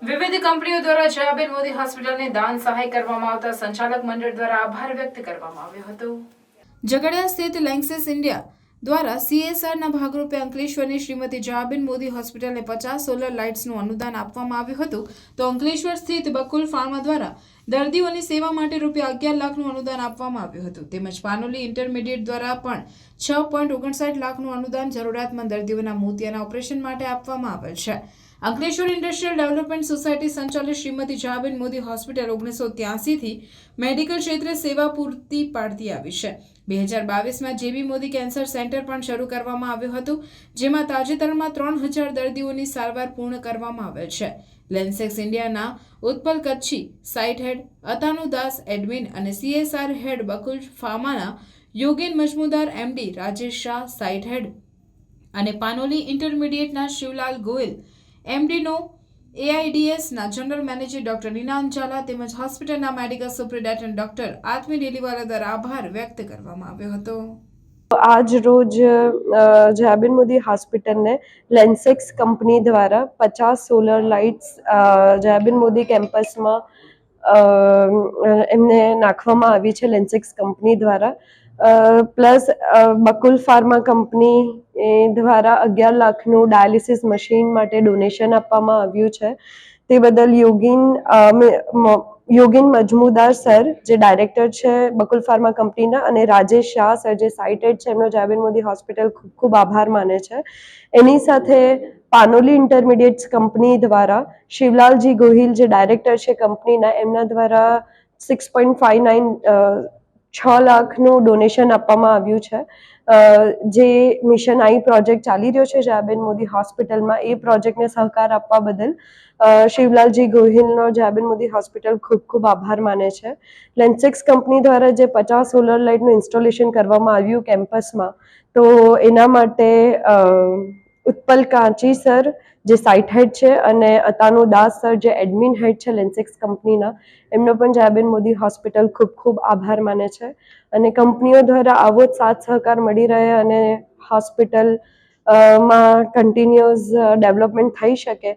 વિવિધ કંપનીઓ દ્વારા જયાબેન મોદી હોસ્પિટલને દાન સહાય કરવામાં આવતા સંચાલક મંડળ દ્વારા આભાર વ્યક્ત કરવામાં આવ્યો હતો। ઝઘડિયા સ્થિત લેન્ક્સિસ ઇન્ડિયા દ્વારા CSRના ભાગરૂપે અંકલેશ્વરની શ્રીમતી જયાબેન મોદી હોસ્પિટલને 50 સોલર લાઇટ્સનું અનુદાન આપવામાં આવ્યું હતું, તો અંકલેશ્વર સ્થિત બકુલ ફાર્મા દ્વારા દર્દીઓની સેવા માટે ₹11 લાખનું અનુદાન આપવામાં આવ્યું હતું, તેમજ પાનોલી ઇન્ટરમીડિયેટ દ્વારા પણ 6.59 લાખનું અનુદાન જરૂરિયાતમંદ દર્દીઓના મોતિયાના ઓપરેશન માટે આપવામાં આવેલ છે। અંકલેશ્વર ઇન્ડસ્ટ્રીયલ ડેવલપમેન્ટ સોસાયટી સંચાલિત શ્રીમતી જયાબેન મોદી હોસ્પિટલ 1983 થી મેડિકલ ક્ષેત્રે સેવા પૂરતી પાડતી આવી છે। 2022માં JB મોદી કેન્સર સેન્ટર પણ શરૂ કરવામાં આવ્યું હતું, જેમાં તાજેતરમાં 3000 દર્દીઓની સારવાર પૂર્ણ કરવામાં આવેલ છે। લેન્સેક્સ ઇન્ડિયાના Utpal Kachchhi site head, Atanu Das admin અને CSR હેડ બકુલ ફાર્માના Yogen Majmudar MD, Rajesh Shah site head અને પાનોલી ઇન્ટરમીડિયેટના શિવલાલ ગોયલ MDનો AIDSના general manager doctor Ninand Zala તેમજ હોસ્પિટલના medical superintendent doctor Atmi Deliwala દ્વારા આભાર વ્યક્ત કરવામાં આવ્યો હતો। आज रोज जयाबेन मोदी हॉस्पिटल ने लेंसेक्स कंपनी द्वारा 50 solar lights Jayaben Modi campus में एमने नाखवामां आवी छे लेंसेक्स कंपनी द्वारा प्लस बकुल फार्मा कंपनी द्वारा 11 लाखનું ડાયાલિસિસ મશીન માટે ડોનેશન આપવામાં આવ્યું છે। તે બદલ યોગેન મજમુદાર સર જે ડાયરેક્ટર છે બકુલ ફાર્મા કંપનીના અને રાજેશ શાહ સર જે સાઇટ હેડ છે એમનો જયાબેન મોદી હોસ્પિટલ ખૂબ ખૂબ આભાર માને છે। એની સાથે પાનોલી ઇન્ટરમીડિયેટ્સ કંપની દ્વારા શિવલાલજી ગોહિલ જે ડાયરેક્ટર છે કંપનીના એમના દ્વારા 6.59 6 લાખનું ડોનેશન આપવામાં આવ્યું છે। જે મિશન આઈ પ્રોજેક્ટ ચાલી રહ્યો છે જયાબેન મોદી હોસ્પિટલમાં એ પ્રોજેક્ટને સહકાર આપવા બદલ શિવલાલજી ગોહિલનો જયાબેન મોદી હોસ્પિટલ ખૂબ ખૂબ આભાર માને છે। લેન્સેક્સ કંપની દ્વારા જે 50 સોલર લાઇટનું ઇન્સ્ટોલેશન કરવામાં આવ્યું કેમ્પસમાં, તો એના માટે ઉત્પલ કાંચી સર જે સાઇટ હેડ છે અને અતાનુ દાસ સર જે એડમિન હેડ છે લેન્સેક્સ કંપનીના, એમનો પણ જયાબેન મોદી હોસ્પિટલ ખૂબ ખૂબ આભાર માને છે। અને કંપનીઓ દ્વારા આવો જ સાથ સહકાર મળી રહે અને હોસ્પિટલ માં કન્ટિન્યુઅસ ડેવલપમેન્ટ થઈ શકે